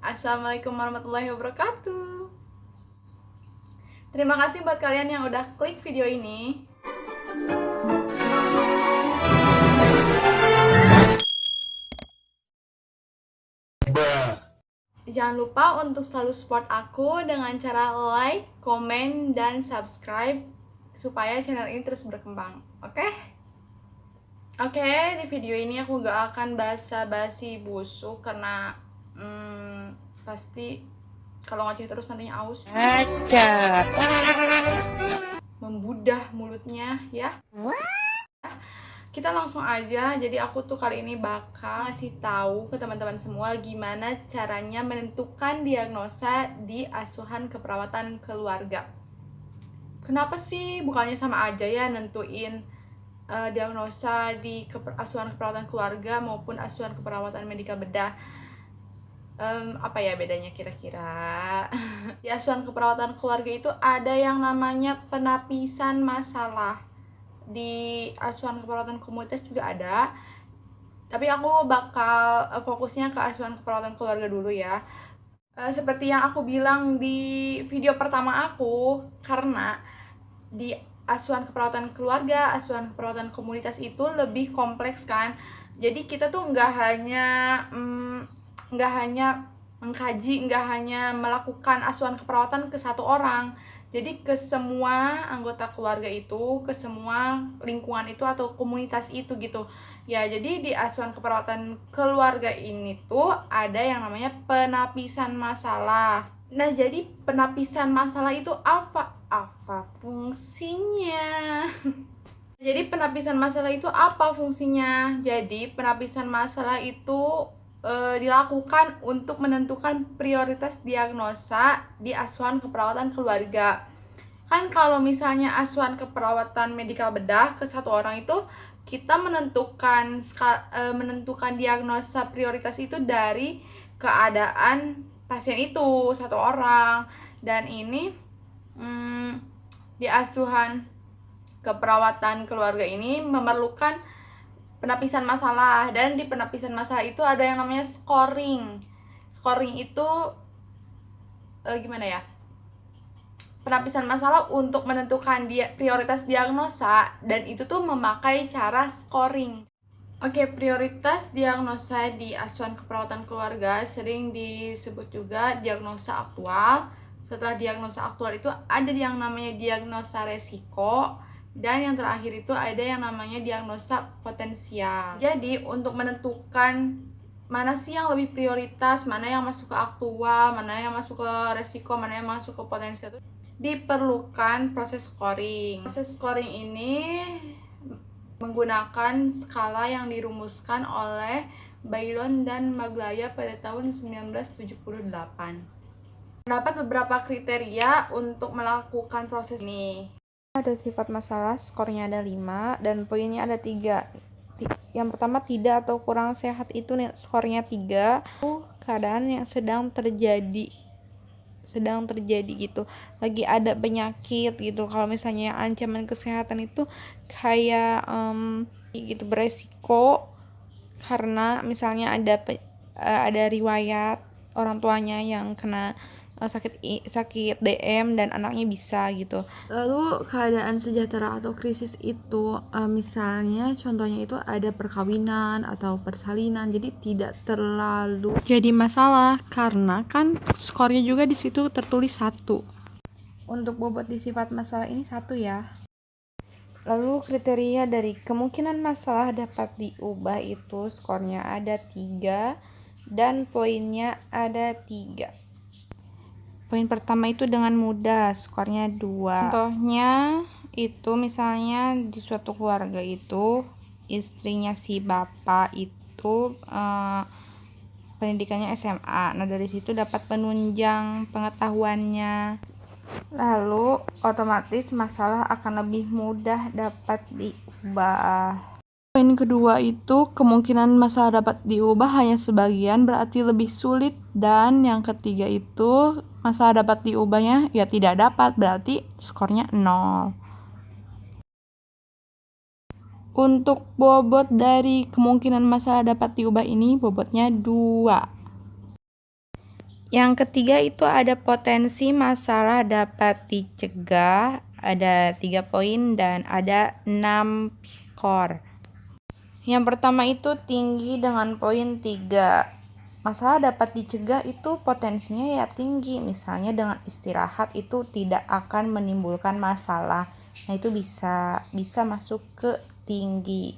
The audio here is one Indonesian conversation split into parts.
Assalamualaikum warahmatullahi wabarakatuh. Terima kasih buat kalian yang udah klik video ini. Jangan lupa untuk selalu support aku dengan cara like, komen, dan subscribe supaya channel ini terus berkembang. Oke? Oke, di video ini aku gak akan basa-basi busuk karena pasti kalau ngoceh terus nantinya aus. Membudah mulutnya ya. Kita langsung aja. Jadi aku tuh kali ini bakal ngasih tahu ke teman-teman semua gimana caranya menentukan diagnosa di asuhan keperawatan keluarga. Kenapa sih bukannya sama aja ya nentuin diagnosa di asuhan keperawatan keluarga maupun asuhan keperawatan medika bedah? Apa ya bedanya kira-kira? Di asuhan keperawatan keluarga itu ada yang namanya penapisan masalah. Di asuhan keperawatan komunitas juga ada, tapi aku bakal fokusnya ke asuhan keperawatan keluarga dulu ya. Seperti yang aku bilang di video pertama aku, karena di asuhan keperawatan keluarga, asuhan keperawatan komunitas itu lebih kompleks kan. Jadi kita tuh nggak hanya mengkaji, nggak hanya melakukan asuhan keperawatan ke satu orang. Jadi ke semua anggota keluarga itu, ke semua lingkungan itu atau komunitas itu gitu. Ya, jadi di asuhan keperawatan keluarga ini tuh ada yang namanya penapisan masalah. Nah, jadi penapisan masalah itu apa fungsinya? Jadi penapisan masalah itu apa fungsinya? Jadi penapisan masalah itu dilakukan untuk menentukan prioritas diagnosa di asuhan keperawatan keluarga. Kan kalau misalnya asuhan keperawatan medikal bedah ke satu orang itu kita menentukan diagnosa prioritas itu dari keadaan pasien itu satu orang. Dan ini di asuhan keperawatan keluarga ini memerlukan penapisan masalah, dan di penapisan masalah itu ada yang namanya scoring. Scoring itu gimana ya? Penapisan masalah untuk menentukan prioritas diagnosa, dan itu tuh memakai cara scoring. Oke, prioritas diagnosa di asuhan keperawatan keluarga sering disebut juga diagnosa aktual. Setelah diagnosa aktual itu ada yang namanya diagnosa resiko, dan yang terakhir itu ada yang namanya diagnosa potensial. Jadi untuk menentukan mana sih yang lebih prioritas, mana yang masuk ke aktual, mana yang masuk ke resiko, mana yang masuk ke potensial, itu diperlukan proses scoring. Proses scoring ini menggunakan skala yang dirumuskan oleh Bailon dan Maglaya pada tahun 1978. Terdapat beberapa kriteria untuk melakukan proses ini. Ada sifat masalah, skornya ada 5, dan poinnya ada 3. Yang pertama, tidak atau kurang sehat, itu skornya 3. Keadaan yang sedang terjadi gitu, lagi ada penyakit gitu. Kalau misalnya yang ancaman kesehatan itu kayak gitu beresiko karena misalnya ada riwayat orang tuanya yang kena sakit DM dan anaknya bisa gitu. Lalu keadaan sejahtera atau krisis itu misalnya contohnya itu ada perkawinan atau persalinan, jadi tidak terlalu jadi masalah karena kan skornya juga di situ tertulis 1. Untuk bobot di sifat masalah ini 1 ya. Lalu kriteria dari kemungkinan masalah dapat diubah itu skornya ada 3 dan poinnya ada 3. Poin pertama itu dengan mudah, skornya 2. Contohnya itu misalnya di suatu keluarga itu istrinya si bapak itu pendidikannya SMA. Nah, dari situ dapat penunjang pengetahuannya. Lalu otomatis masalah akan lebih mudah dapat diubah. Poin kedua itu kemungkinan masalah dapat diubah hanya sebagian, berarti lebih sulit. Dan yang ketiga itu masalah dapat diubahnya ya tidak dapat, berarti skornya 0. Untuk bobot dari kemungkinan masalah dapat diubah ini bobotnya 2. Yang ketiga itu ada potensi masalah dapat dicegah, ada 3 poin dan ada 6 skor. Yang pertama itu tinggi dengan poin 3. Masalah dapat dicegah itu potensinya ya tinggi, misalnya dengan istirahat itu tidak akan menimbulkan masalah. Nah, itu bisa masuk ke tinggi.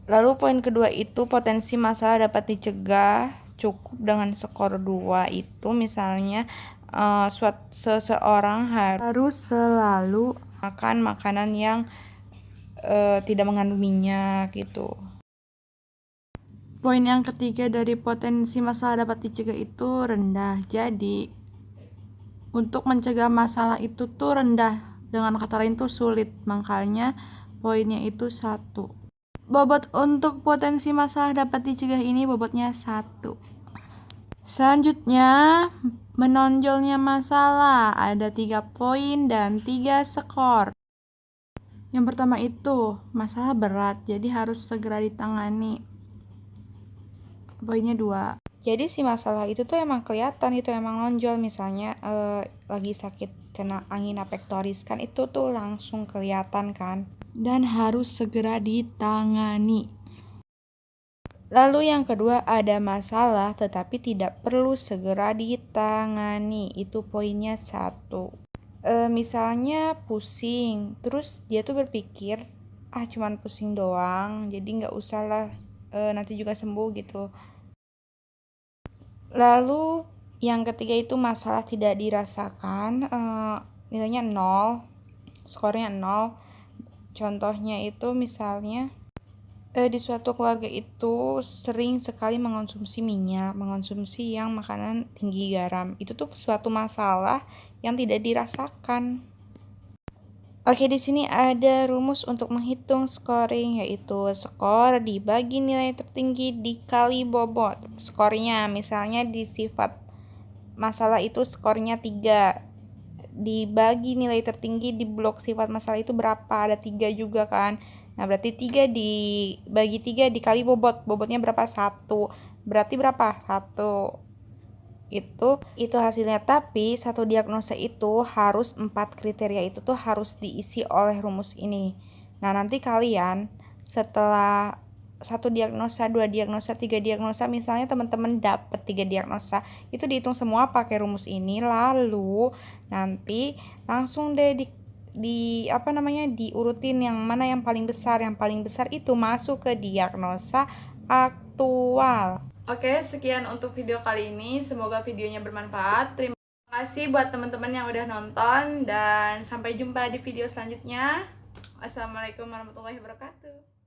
Lalu poin kedua itu potensi masalah dapat dicegah cukup dengan skor 2 itu misalnya seseorang harus selalu makan makanan yang tidak mengandung minyak gitu. Poin yang ketiga dari potensi masalah dapat dicegah itu rendah. Jadi untuk mencegah masalah itu tuh rendah. Dengan kata lain tuh sulit. Makanya poinnya itu 1. Bobot untuk potensi masalah dapat dicegah ini bobotnya 1. Selanjutnya, menonjolnya masalah ada 3 poin dan 3 skor. Yang pertama itu masalah berat, jadi harus segera ditangani. Poinnya 2. Jadi si masalah itu tuh emang kelihatan, itu emang nonjol, misalnya lagi sakit kena angina pectoris kan, itu tuh langsung kelihatan kan, dan harus segera ditangani. Lalu yang kedua ada masalah tetapi tidak perlu segera ditangani, itu poinnya 1. Misalnya pusing, terus dia tuh berpikir cuman pusing doang, jadi nggak usah lah, nanti juga sembuh gitu. Lalu yang ketiga itu masalah tidak dirasakan, nilainya 0, skornya 0. Contohnya itu misalnya di suatu keluarga itu sering sekali mengonsumsi minyak, mengonsumsi yang makanan tinggi garam. Itu tuh suatu masalah yang tidak dirasakan. Oke, di sini ada rumus untuk menghitung scoring, yaitu skor dibagi nilai tertinggi dikali bobot. Skornya misalnya di sifat masalah itu skornya 3. Dibagi nilai tertinggi di blok sifat masalah itu berapa? Ada 3 juga kan. Nah, berarti 3 dibagi 3 dikali bobot. Bobotnya berapa? 1. Berarti berapa? 1. Itu hasilnya. Tapi satu diagnosa itu harus 4 kriteria itu tuh harus diisi oleh rumus ini. Nah, nanti kalian setelah 1 diagnosa, 2 diagnosa, 3 diagnosa, misalnya teman-teman dapat 3 diagnosa, itu dihitung semua pakai rumus ini, lalu nanti langsung deh diurutin yang mana yang paling besar. Yang paling besar itu masuk ke diagnosa aktual. Oke, sekian untuk video kali ini. Semoga videonya bermanfaat. Terima kasih buat teman-teman yang udah nonton dan sampai jumpa di video selanjutnya. Wassalamualaikum warahmatullahi wabarakatuh.